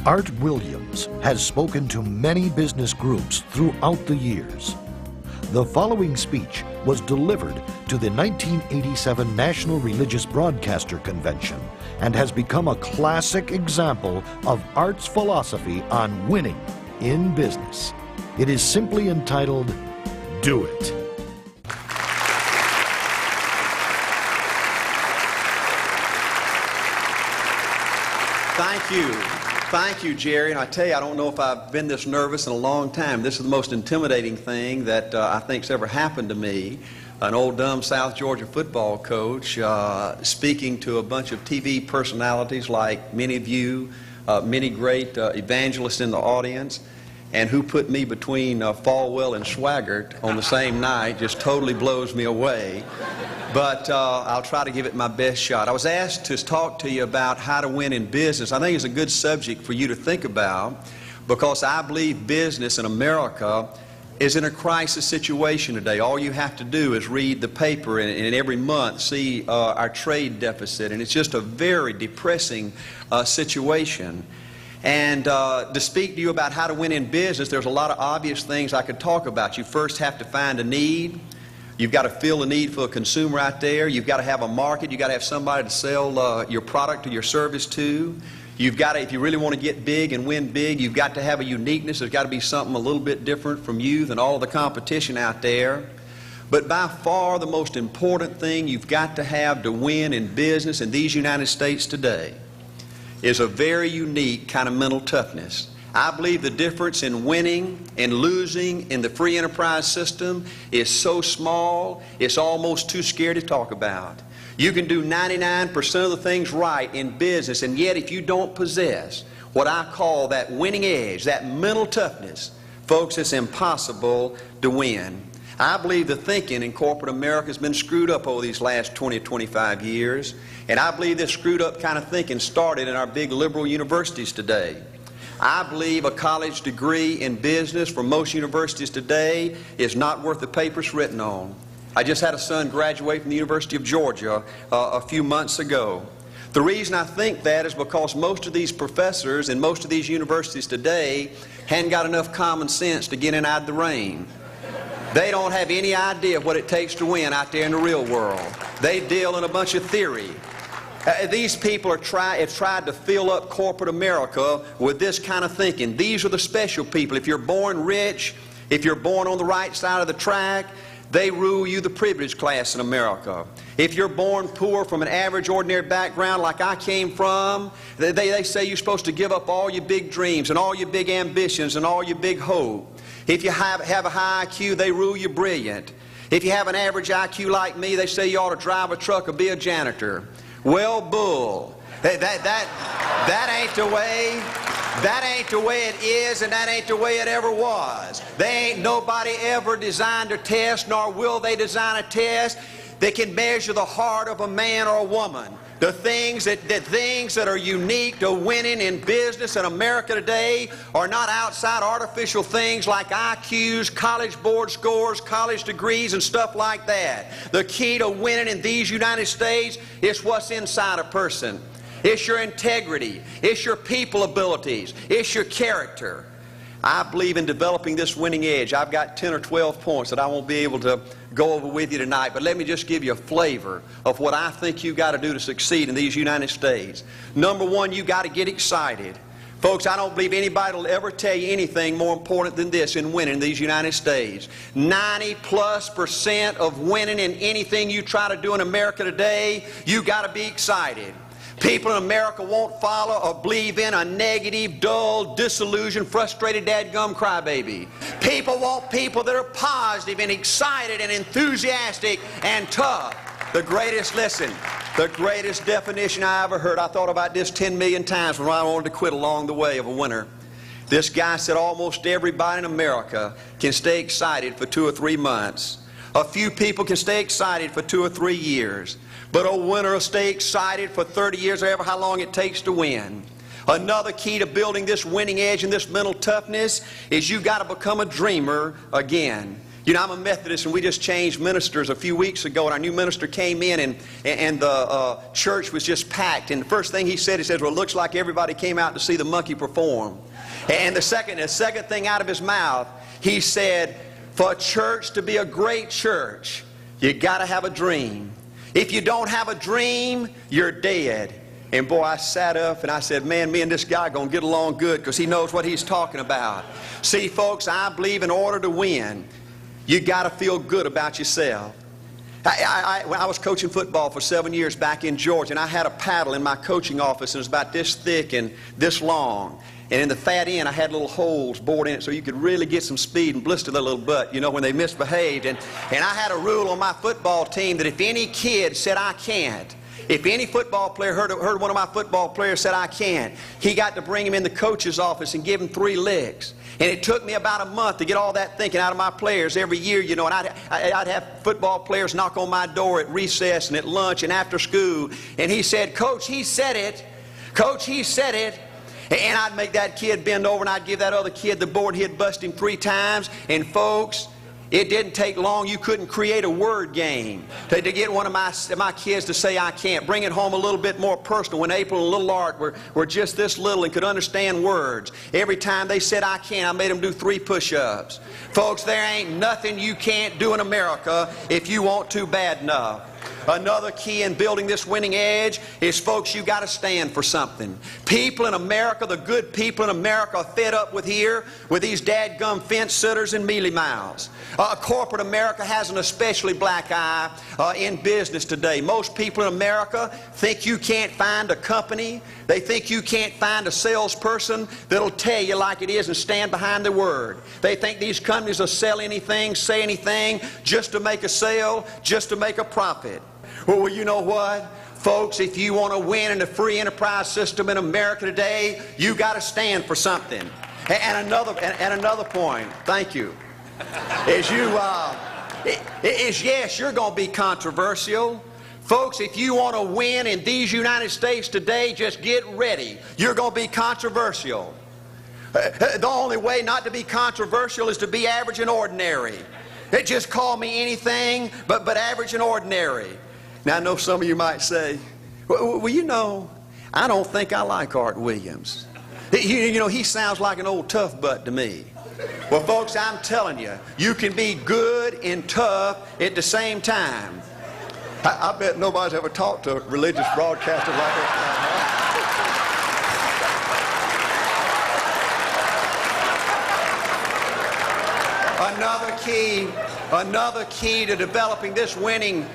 Art Williams has spoken to many business groups throughout the years. The following speech was delivered to the 1987 National Religious Broadcaster Convention and has become a classic example of Art's philosophy on winning in business. It is simply entitled, Do It. Thank you. Thank you, Jerry. And I tell you, I don't know if I've been this nervous in a long time. This is the most intimidating thing that I think's ever happened to me. An old dumb South Georgia football coach speaking to a bunch of TV personalities like many of you, many great evangelists in the audience, and who put me between Falwell and Swaggart on the same night just totally blows me away. But I'll try to give it my best shot. I was asked to talk to you about how to win in business. I think it's a good subject for you to think about because I believe business in America is in a crisis situation today. All you have to do is read the paper and every month see our trade deficit, and it's just a very depressing situation. And to speak to you about how to win in business, there's a lot of obvious things I could talk about. You first have to find a need. You've got to fill the need for a consumer out there. You've got to have a market. You've got to have somebody to sell your product or your service to. You've got to, if you really want to get big and win big, you've got to have a uniqueness. There's got to be something a little bit different from you than all the competition out there. But by far the most important thing you've got to have to win in business in these United States today is a very unique kind of mental toughness. I believe the difference in winning and losing in the free enterprise system is so small, it's almost too scary to talk about. You can do 99% of the things right in business, and yet if you don't possess what I call that winning edge, that mental toughness, folks, it's impossible to win. I believe the thinking in corporate America has been screwed up over these last 20 or 25 years, and I believe this screwed up kind of thinking started in our big liberal universities today. I believe a college degree in business for most universities today is not worth the paper it's written on. I just had a son graduate from the University of Georgia a few months ago. The reason I think that is because most of these professors in most of these universities today hadn't got enough common sense to get in out of the rain. They don't have any idea of what it takes to win out there in the real world. They deal in a bunch of theory. These people have tried to fill up corporate America with this kind of thinking. These are the special people. If you're born rich, if you're born on the right side of the track, they rule you, the privileged class in America. If you're born poor from an average, ordinary background like I came from, they say you're supposed to give up all your big dreams and all your big ambitions and all your big hope. If you have a high IQ, they rule you brilliant. If you have an average IQ like me, they say you ought to drive a truck or be a janitor. Well, bull. That ain't the way. That ain't the way it is, and that ain't the way it ever was. They ain't nobody ever designed a test, nor will they design a test that can measure the heart of a man or a woman. The things that are unique to winning in business in America today are not outside artificial things like IQs, college board scores, college degrees, and stuff like that. The key to winning in these United States is what's inside a person. It's your integrity. It's your people abilities. It's your character. I believe in developing this winning edge. I've got 10 or 12 points that I won't be able to go over with you tonight, but let me just give you a flavor of what I think you've got to do to succeed in these United States. Number one, you've got to get excited. Folks, I don't believe anybody will ever tell you anything more important than this in winning in these United States. 90+% of winning in anything you try to do in America today, you've got to be excited. People in America won't follow or believe in a negative, dull, disillusioned, frustrated, dadgum crybaby. People want people that are positive and excited and enthusiastic and tough. The greatest definition I ever heard, I thought about this 10 million times when I wanted to quit along the way of a winner. This guy said almost everybody in America can stay excited for 2 or 3 months. A few people can stay excited for 2 or 3 years. But a winner will stay excited for 30 years or ever how long it takes to win. Another key to building this winning edge and this mental toughness is you've got to become a dreamer again. You know, I'm a Methodist, and we just changed ministers a few weeks ago, and our new minister came in, and the church was just packed. And the first thing he said, well, it looks like everybody came out to see the monkey perform. And the second thing out of his mouth, he said, for a church to be a great church, you got to have a dream. If you don't have a dream, you're dead. And boy, I sat up and I said, man, me and this guy are going to get along good because he knows what he's talking about. See, folks, I believe in order to win, you got to feel good about yourself. I was coaching football for 7 years back in Georgia, and I had a paddle in my coaching office, and it was about this thick and this long. And in the fat end, I had little holes bored in it so you could really get some speed and blister their little butt, you know, when they misbehaved. And I had a rule on my football team that if any kid said, I can't, if any football player heard one of my football players said, I can't, he got to bring him in the coach's office and give him 3 licks. And it took me about a month to get all that thinking out of my players every year, you know. And I'd have football players knock on my door at recess and at lunch and after school. And he said, Coach, he said it. Coach, he said it. And I'd make that kid bend over, and I'd give that other kid the board. He'd bust him 3 times. And folks, it didn't take long. You couldn't create a word game to get one of my kids to say, I can't. Bring it home a little bit more personal. When April and little Art were just this little and could understand words, every time they said, I can't, I made them do 3 push-ups. Folks, there ain't nothing you can't do in America if you want to bad enough. Another key in building this winning edge is, folks, you got to stand for something. People in America, the good people in America, are fed up with these dadgum fence sitters and mealy mouths. Corporate America has an especially black eye in business today. Most people in America think you can't find a company. They think you can't find a salesperson that'll tell you like it is and stand behind their word. They think these companies will sell anything, say anything, just to make a sale, just to make a profit. Well, you know what? Folks, if you want to win in the free enterprise system in America today, you got to stand for something. And another point, thank you, is yes, you're going to be controversial. Folks, if you want to win in these United States today, just get ready. You're going to be controversial. The only way not to be controversial is to be average and ordinary. Just call me anything but average and ordinary. Now, I know some of you might say, well, you know, I don't think I like Art Williams. You know, he sounds like an old tough butt to me. Well, folks, I'm telling you, you can be good and tough at the same time. I bet nobody's ever talked to a religious broadcaster like that. Another key to developing this winning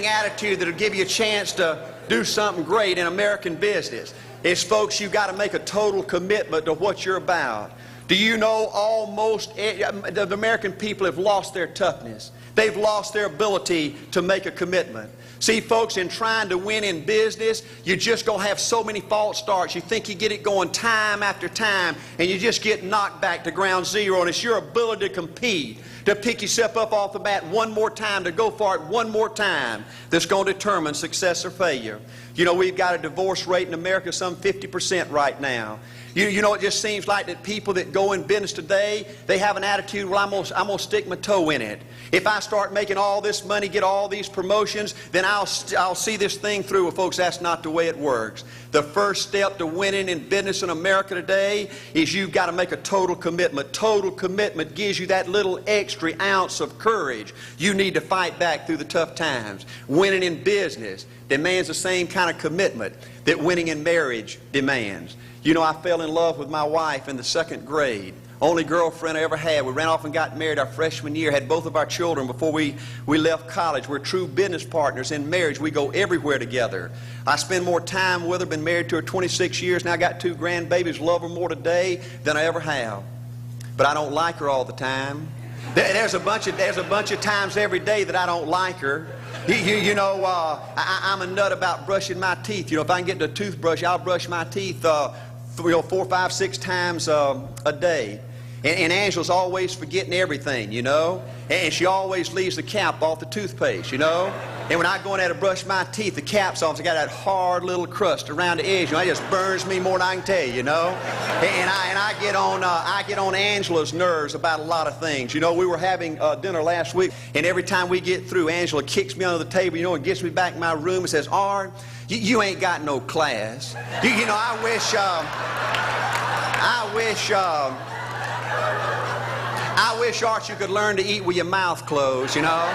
attitude that'll give you a chance to do something great in American business is, folks, you've got to make a total commitment to what you're about. Do you know almost the American people have lost their toughness? They've lost their ability to make a commitment. See, folks, in trying to win in business, you're just going to have so many false starts. You think you get it going time after time, and you just get knocked back to ground zero. And it's your ability to compete, to pick yourself up off the mat one more time, to go for it one more time, that's going to determine success or failure. You know, we've got a divorce rate in America some 50% right now. You know, it just seems like that people that go in business today, they have an attitude, well, I'm going to stick my toe in it. If I start making all this money, get all these promotions, then I'll see this thing through. Well, folks, that's not the way it works. The first step to winning in business in America today is you've got to make a total commitment. Total commitment gives you that little extra ounce of courage you need to fight back through the tough times. Winning in business demands the same kind of commitment that winning in marriage demands. You know, I fell in love with my wife in the 2nd grade. Only girlfriend I ever had. We ran off and got married our freshman year, had both of our children before we left college. We're true business partners in marriage. We go everywhere together. I spend more time with her, been married to her 26 years. Now I got 2 grandbabies, love her more today than I ever have. But I don't like her all the time. There's a bunch of times every day that I don't like her. You know, I'm a nut about brushing my teeth. You know, if I can get the toothbrush, I'll brush my teeth 4, 5, 6 times a day. And Angela's always forgetting everything, you know. And she always leaves the cap off the toothpaste, you know. And when I go in there to brush my teeth, the cap's off. I got that hard little crust around the edge. You know, it just burns me more than I can tell you, you know. And I get on Angela's nerves about a lot of things. You know, we were having dinner last week, and every time we get through, Angela kicks me under the table, you know, and gets me back in my room and says, "Art, you ain't got no class." You know, I wish, Art, you could learn to eat with your mouth closed, you know.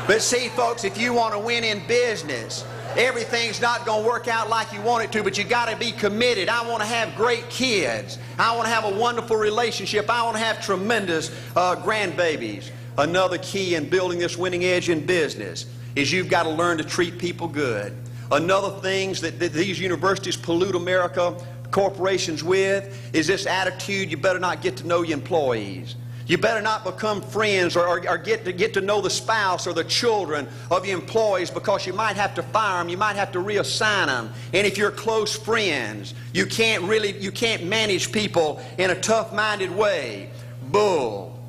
But see, folks, if you want to win in business, everything's not going to work out like you want it to, but you got to be committed. I want to have great kids. I want to have a wonderful relationship. I want to have tremendous grandbabies. Another key in building this winning edge in business is you've got to learn to treat people good. Another thing that these universities pollute America, corporations with, is this attitude: you better not get to know your employees. You better not become friends or get to know the spouse or the children of your employees, because you might have to fire them, you might have to reassign them. And if you're close friends, you can't manage people in a tough-minded way. Bull.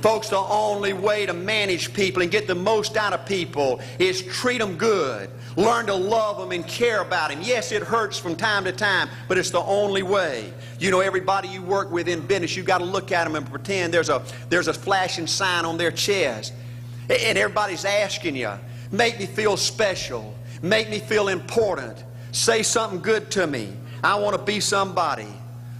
Folks, the only way to manage people and get the most out of people is treat them good. Learn to love them and care about them. Yes, it hurts from time to time, but it's the only way. You know, everybody you work with in business, you've got to look at them and pretend there's a flashing sign on their chest. And everybody's asking you, make me feel special. Make me feel important. Say something good to me. I want to be somebody.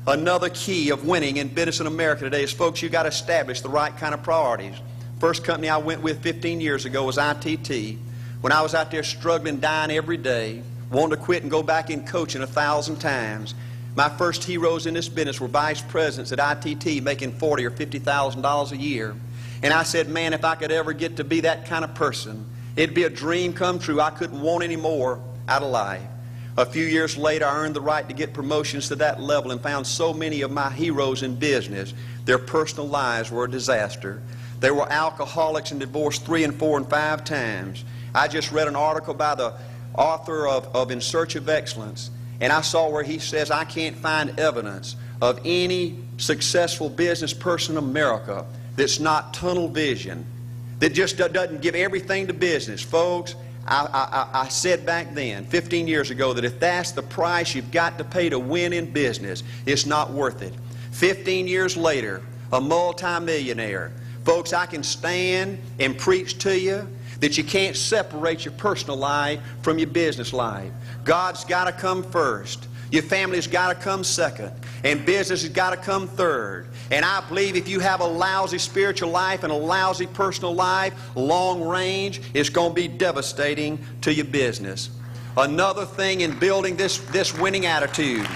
Another key of winning in business in America today is, folks, you've got to establish the right kind of priorities. First company I went with 15 years ago was ITT. When I was out there struggling, dying every day, wanting to quit and go back in coaching 1,000 times, my first heroes in this business were vice presidents at ITT making $40,000 or $50,000 a year. And I said, man, if I could ever get to be that kind of person, it'd be a dream come true. I couldn't want any more out of life. A few years later, I earned the right to get promotions to that level and found so many of my heroes in business, their personal lives were a disaster. They were alcoholics and divorced 3 and 4 and 5 times. I just read an article by the author of In Search of Excellence, and I saw where he says, I can't find evidence of any successful business person in America that's not tunnel vision, that just doesn't give everything to business. Folks, I said back then, 15 years ago, that if that's the price you've got to pay to win in business, it's not worth it. 15 years later, a multimillionaire. Folks, I can stand and preach to you that you can't separate your personal life from your business life. God's got to come first. Your family's got to come second. And business has got to come third. And I believe if you have a lousy spiritual life and a lousy personal life, long range, it's going to be devastating to your business. Another thing in building this winning attitude.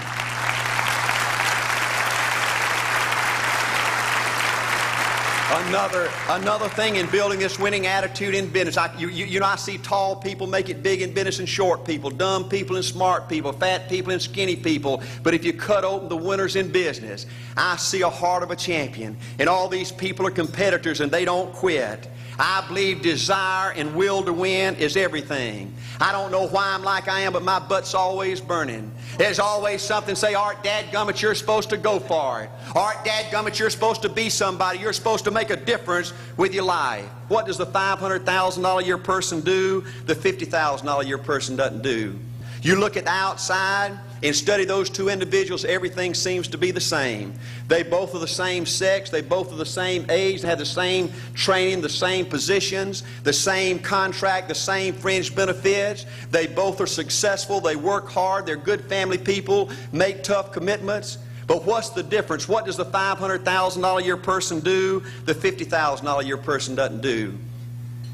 Another thing in building this winning attitude in business. You know, I see tall people make it big in business and short people, dumb people and smart people, fat people and skinny people. But if you cut open the winners in business, I see a heart of a champion. And all these people are competitors and they don't quit. I believe desire and will to win is everything. I don't know why I'm like I am, but my butt's always burning. There's always something say, Art, dadgummit, you're supposed to go for it. Art, dadgummit, you're supposed to be somebody. You're supposed to make a difference with your life. What does the $500,000 a year person do? The $50,000 a year person doesn't do. You look at the outside and study those two individuals, everything seems to be the same. They both are the same sex, they both are the same age, they have the same training, the same positions, the same contract, the same fringe benefits. They both are successful, they work hard, they're good family people, make tough commitments. But what's the difference? What does the $500,000 a year person do? The $50,000 a year person doesn't do.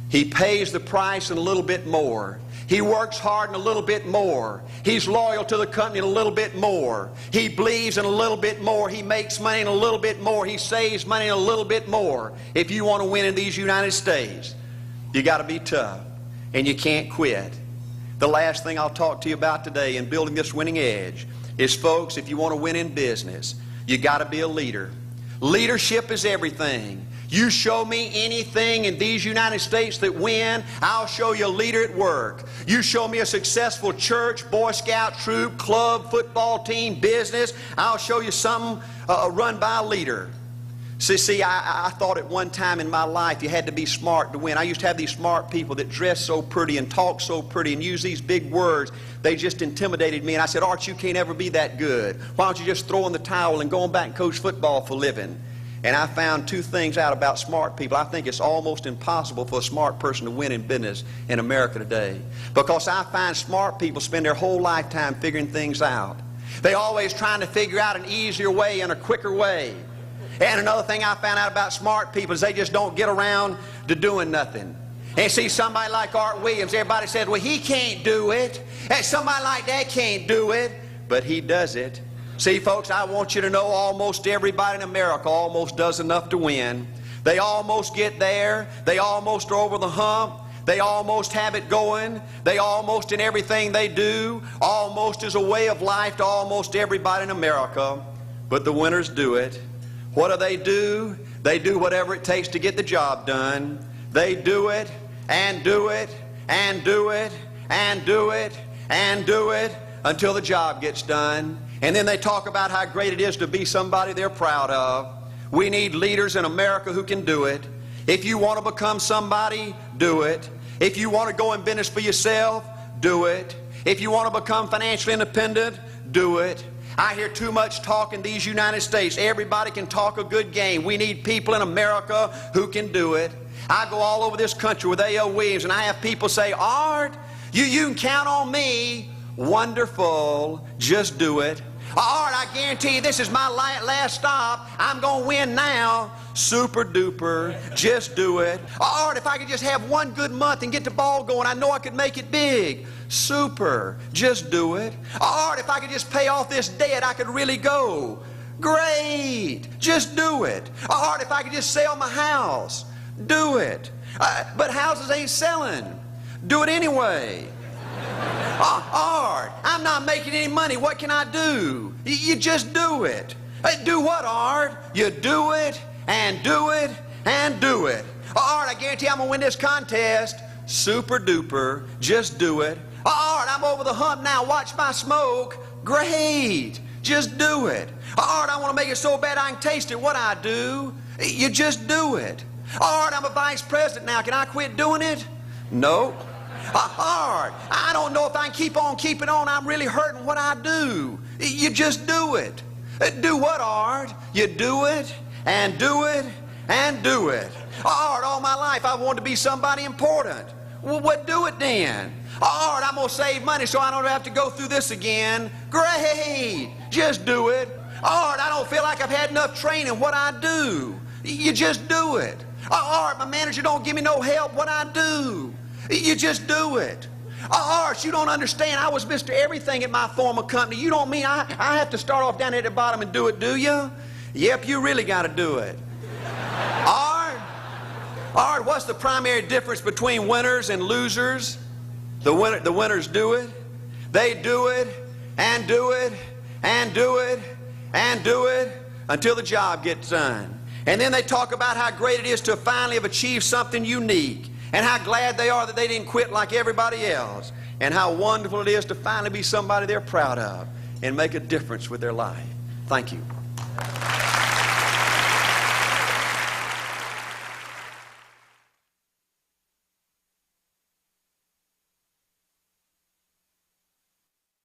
He pays the price and a little bit more. He works hard and a little bit more. He's loyal to the company and a little bit more. He believes in a little bit more. He makes money and a little bit more. He saves money and a little bit more. If you want to win in these United States, you got to be tough and you can't quit. The last thing I'll talk to you about today in building this winning edge is, folks, if you want to win in business, you got to be a leader. Leadership is everything. You show me anything in these United States that win, I'll show you a leader at work. You show me a successful church, Boy Scout troop, club, football team, business, I'll show you something run by a leader. See, I thought at one time in my life you had to be smart to win. I used to have these smart people that dress so pretty and talk so pretty and use these big words. They just intimidated me. And I said, Art, you can't ever be that good. Why don't you just throw in the towel and go on back and coach football for a living? And I found two things out about smart people. I think it's almost impossible for a smart person to win in business in America today. Because I find smart people spend their whole lifetime figuring things out. They're always trying to figure out an easier way and a quicker way. And another thing I found out about smart people is they just don't get around to doing nothing. And see, somebody like Art Williams, everybody says, well, he can't do it. And somebody like that can't do it. But he does it. See, folks, I want you to know almost everybody in America almost does enough to win. They almost get there. They almost are over the hump. They almost have it going. They almost, in everything they do, almost is a way of life to almost everybody in America. But the winners do it. What do? They do whatever it takes to get the job done. They do it and do it and do it and do it and do it until the job gets done. And then they talk about how great it is to be somebody they're proud of. We need leaders in America who can do it. If you want to become somebody, do it. If you want to go in business for yourself, do it. If you want to become financially independent, do it. I hear too much talk in these United States. Everybody can talk a good game. We need people in America who can do it. I go all over this country with A.L. Williams, and I have people say, Art, you can count on me. Wonderful. Just do it. Art, I guarantee you this is my last stop. I'm going to win now. Super duper. Just do it. Art, if I could just have one good month and get the ball going, I know I could make it big. Super. Just do it. Art, if I could just pay off this debt, I could really go. Great. Just do it. Art, if I could just sell my house. Do it. But houses ain't selling. Do it anyway. Art, I'm not making any money. What can I do? You just do it. Do what, Art? You do it and do it and do it. Art, I guarantee I'm going to win this contest. Super duper. Just do it. Art, I'm over the hump now. Watch my smoke. Great. Just do it. Art, I want to make it so bad I can taste it. What I do? You just do it. Art, I'm a vice president now. Can I quit doing it? No. Art, I don't know if I can keep on keeping on. I'm really hurting. What I do? You just do it. Do what, Art? You do it and do it and do it. Art, all my life I wanted to be somebody important. Well, what do it then? Art, I'm going to save money so I don't have to go through this again. Great. Just do it. Art, I don't feel like I've had enough training. What I do? You just do it. Art, my manager don't give me no help. What I do? You just do it. Art, you don't understand. I was Mr. Everything at my former company. You don't mean I have to start off down at the bottom and do it, do you? Yep, you really got to do it. Art, what's the primary difference between winners and losers? The winners do it. They do it and do it and do it and do it until the job gets done. And then they talk about how great it is to finally have achieved something unique and how glad they are that they didn't quit like everybody else and how wonderful it is to finally be somebody they're proud of and make a difference with their life. Thank you.